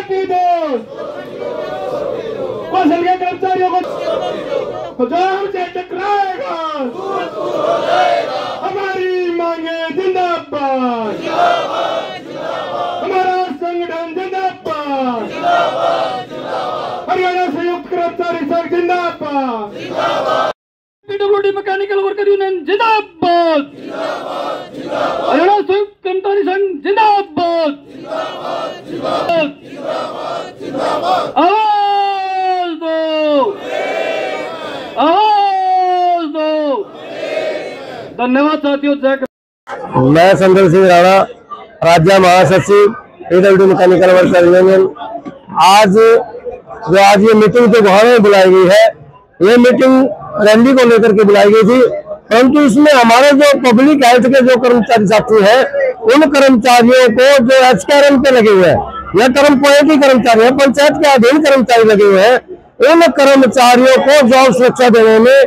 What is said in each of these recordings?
की दोस्त कौशल के कर्मचारियों को जो हमसे टकराएगा हमारी मांगे जिंदाबाद, हमारा संगठन जिंदाबाद, हरियाणा संयुक्त कर्मचारी संघ जिंदाबाद, पीडब्ल्यूडी मैकेनिकल वर्कर यूनियन जिंदाबाद, हरियाणा संयुक्त कर्मचारी संघ जिंदाबाद। आवाज दो, आवाज दो। धन्यवाद साथियों। मैं संदल सिंह राणा, राज्य महासचिव पीडब्ल्यूडी मैकेनिकल वर्कर यूनियन। आज ये मीटिंग जो गुहाना में बुलाई गई है, ये मीटिंग रैली को लेकर के बुलाई गई थी, परंतु इसमें हमारे जो पब्लिक हेल्थ के जो कर्मचारी साथी हैं, उन कर्मचारियों को जो HKRM पे लगे हुए हैं या कर्म पॉइंट कर्मचारी है, पंचायत के अधीन कर्मचारी लगे हुए हैं, उन कर्मचारियों को जॉब सुरक्षा देने में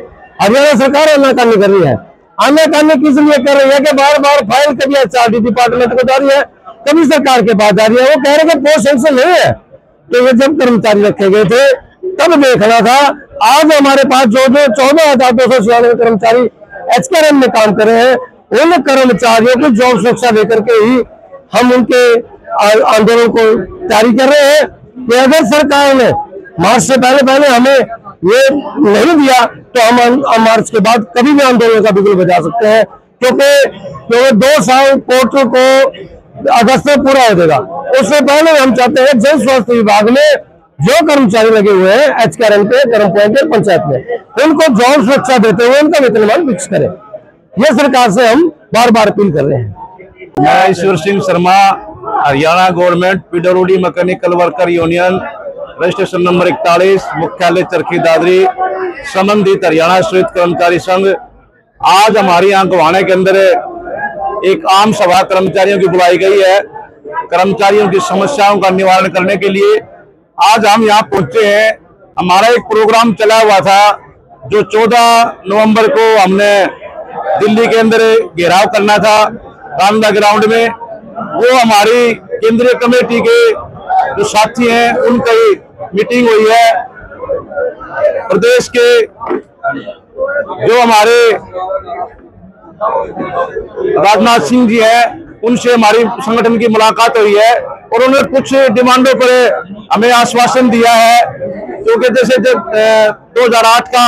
हरियाणा सरकार आनाकानी कर रही है। आनाकानी किस लिए कर रही है कि बार बार फाइल कभी HRD डिपार्टमेंट को जा रही है, कभी सरकार के पास जा रही है। वो कह रहे हैं कि पोस्ट सेंक्शन नहीं है। तो ये जब कर्मचारी रखे गए थे तब देखना था। आज हमारे पास जो 14,296 कर्मचारी HKRM में काम कर रहे हैं, उन कर्मचारियों को जॉब सुरक्षा देकर के ही हम उनके आंदोलन को जारी कर रहे हैं कि अगर सरकार ने मार्च से पहले हमें ये नहीं दिया तो हम मार्च के बाद कभी भी आंदोलन का बिगुल बजा सकते हैं, क्योंकि 2 साल पोर्टल को अगस्त में पूरा हो जाएगा। उससे पहले हम चाहते हैं जन स्वास्थ्य विभाग में जो कर्मचारी लगे हुए हैं HKRM पे, कर्म पॉइंट पंचायत में, उनको जॉब सुरक्षा देते हुए उनका वेतनमान फिक्स करें। ये सरकार से हम बार बार अपील कर रहे हैं। मैं Ishwar Singh Sharma, Haryana government PWD mechanical worker union, registration number 41, मुख्यालय चरखी दादरी, संबंधित हरियाणा संयुक्त कर्मचारी संघ। आज हमारे यहाँ गोहाना के अंदर एक आम सभा कर्मचारियों की बुलाई गई है, कर्मचारियों की समस्याओं का निवारण करने के लिए आज हम यहाँ पहुंचे हैं। हमारा एक प्रोग्राम चला हुआ था जो 14 नवंबर को हमने दिल्ली के अंदर घेराव करना था कांदा ग्राउंड में। वो हमारी केंद्रीय कमेटी के जो साथी हैं उनकी मीटिंग हुई है। प्रदेश के जो हमारे राजनाथ सिंह जी हैं, उनसे हमारी संगठन की मुलाकात हुई है और उन्होंने कुछ डिमांडों पर हमें आश्वासन दिया है, क्योंकि जैसे जब 2008 का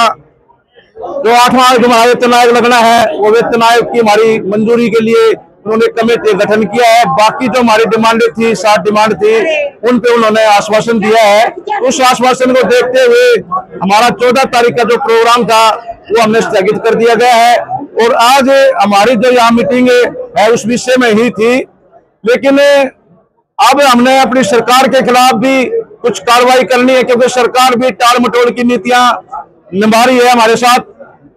जो 8वां हमारा वेतन आयोग लगना है, वो वेतन आयोग की हमारी मंजूरी के लिए उन्होंने कमेटी गठन किया है। बाकी जो हमारी डिमांडें थी, 7 डिमांड थी, उन पे उन्होंने आश्वासन दिया है। उस आश्वासन को देखते हुए हमारा 14 तारीख का जो प्रोग्राम था वो हमने स्थगित कर दिया गया है और आज हमारी जो यहाँ मीटिंग है उस विषय में ही थी। लेकिन अब हमने अपनी सरकार के खिलाफ भी कुछ कार्रवाई करनी है, क्योंकि सरकार भी टाल मटोल की नीतियां निभा रही है हमारे साथ।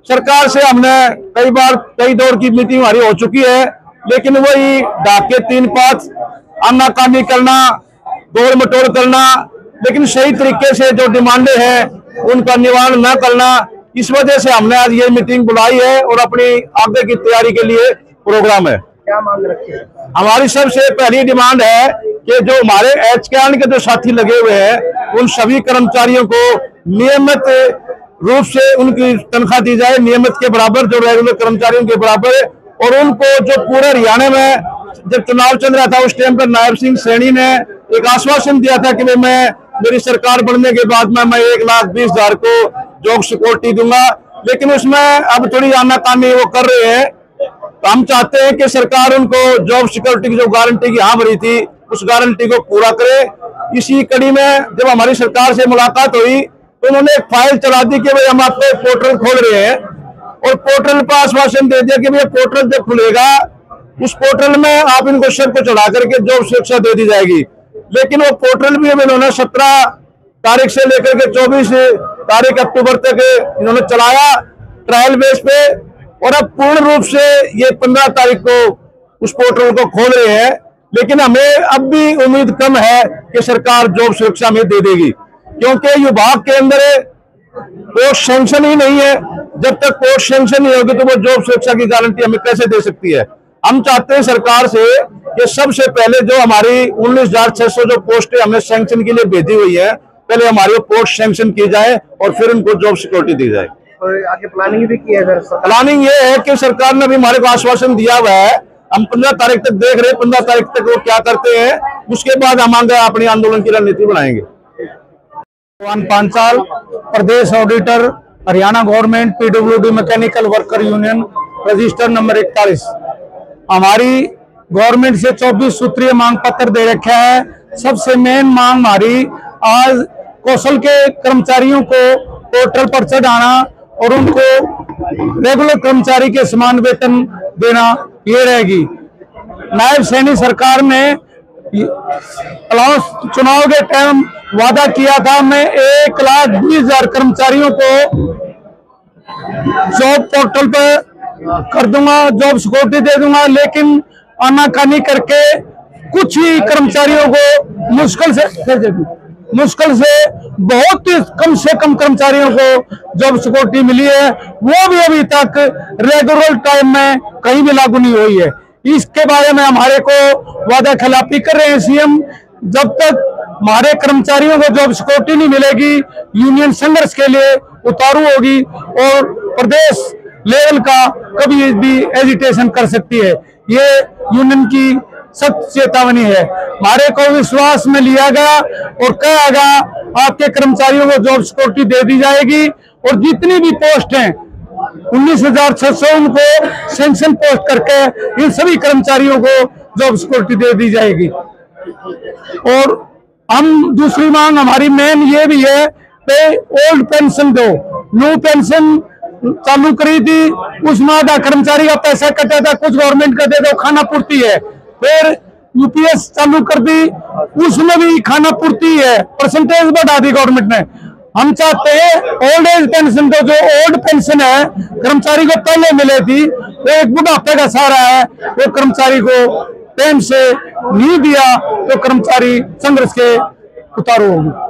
सरकार से हमने कई दौर की मीटिंग हमारी हो चुकी है, लेकिन वही डाके 3 पाँच आनाकानी करना, तोड़ मटोड़ करना, लेकिन सही तरीके से जो डिमांडें हैं उनका निवारण न करना, इस वजह से हमने आज ये मीटिंग बुलाई है और अपनी आगे की तैयारी के लिए प्रोग्राम है। क्या मांग रखी है? हमारी सबसे पहली डिमांड है कि जो हमारे HKRM के जो साथी लगे हुए हैं, उन सभी कर्मचारियों को नियमित रूप से उनकी तनख्वाह दी जाए, नियमित के बराबर, जो रेगुलर कर्मचारियों के बराबर। और उनको जो पूरे हरियाणा में जब चुनाव चल रहा था उस टाइम पर नायब सिंह सैनी ने एक आश्वासन दिया था कि मेरी सरकार बनने के बाद मैं 1,20,000 को जॉब सिक्योरिटी दूंगा, लेकिन उसमें अब थोड़ी आनाकानी वो कर रहे हैं। तो हम चाहते हैं कि सरकार उनको जॉब सिक्योरिटी की जो गारंटी की हाँ भरी थी, उस गारंटी को पूरा करे। इसी कड़ी में जब हमारी सरकार से मुलाकात हुई तो उन्होंने एक फाइल चला दी कि भाई हम आपको पोर्टल खोल रहे हैं, और पोर्टल पर आश्वासन दे दिया कि भाई पोर्टल जब खुलेगा उस पोर्टल में आप इनको सबको चढ़ा करके जॉब सुरक्षा दे दी जाएगी। लेकिन वो पोर्टल भी अब इन्होंने 17 तारीख से लेकर के 24 तारीख अक्टूबर तक इन्होंने चलाया ट्रायल बेस पे, और अब पूर्ण रूप से ये 15 तारीख को उस पोर्टल को खोल रहे हैं। लेकिन हमें अब भी उम्मीद कम है कि सरकार जॉब सुरक्षा में दे देगी, क्योंकि विभाग के अंदर पोस्ट सेंक्शन ही नहीं है। जब तक पोस्ट सेंक्शन नहीं होगी तो वो जॉब सुरक्षा की गारंटी हमें कैसे दे सकती है। हम चाहते हैं सरकार से कि सबसे पहले जो हमारी 19,600 जो पोस्टें हमने सैंक्शन के लिए भेजी हुई है, पहले हमारी वो पोस्ट सैंक्शन की जाए और फिर उनको जॉब सिक्योरिटी दी जाए। और आगे प्लानिंग भी की है सर? प्लानिंग ये है कि सरकार ने भी हमारे को आश्वासन दिया हुआ है, हम 15 तारीख तक देख रहे हैं, 15 तारीख तक वो क्या करते हैं, उसके बाद हम आगे अपनी आंदोलन की रणनीति बनाएंगे। पांचाल, प्रदेश auditor, Haryana government, PWD mechanical worker union, register number 41। हमारी गवर्नमेंट से 24 सूत्रीय मांग पत्र दे रखा है। सबसे मेन मांग हमारी आज कौशल के कर्मचारियों को पोर्टल पर चढ़ाना और उनको रेगुलर कर्मचारी के समान वेतन देना, ये रहेगी। नायब सैनी सरकार ने चुनाव के टाइम वादा किया था, मैं 1,20,000 कर्मचारियों को जॉब पोर्टल पर कर दूंगा, जॉब सिक्योरिटी दे दूंगा, लेकिन आनाकानी करके कुछ ही कर्मचारियों को मुश्किल से बहुत ही कम से कम कर्मचारियों को जॉब सिक्योरिटी मिली है, वो भी अभी तक रेगुलर टाइम में कहीं भी लागू नहीं हुई है। इसके बारे में हमारे को वादा खिलाफी कर रहे हैं सीएम। जब तक हमारे कर्मचारियों को जॉब सिक्योरिटी नहीं मिलेगी, यूनियन संघर्ष के लिए उतारू होगी और प्रदेश लेवल का कभी भी एजिटेशन कर सकती है। ये यूनियन की सख्त चेतावनी है। हमारे को विश्वास में लिया गया और कहा गया आपके कर्मचारियों को जॉब सिक्योरिटी दे दी जाएगी और जितनी भी पोस्ट हैं 19,600 उनको सैंक्शन पोस्ट करके इन सभी कर्मचारियों को जॉब सिक्योरिटी दे दी जाएगी। और हम दूसरी मांग हमारी मेन ये भी है कि ओल्ड पेंशन दो, न्यू पेंशन चालू करी थी, उसमें आधा कर्मचारी का पैसा कटा था, कुछ गवर्नमेंट का दे दो, खाना पूर्ति है। फिर यूपीएस चालू कर दी, उसमें भी खाना पूर्ति है, परसेंटेज बढ़ा दी गवर्नमेंट ने। हम चाहते हैं ओल्ड एज पेंशन दो, जो ओल्ड पेंशन है कर्मचारी को पहले मिले थी, वो एक बुढ़ापे का सहारा है, वो कर्मचारी को टाइम से नहीं दिया तो कर्मचारी संघर्ष के उतारू होगी।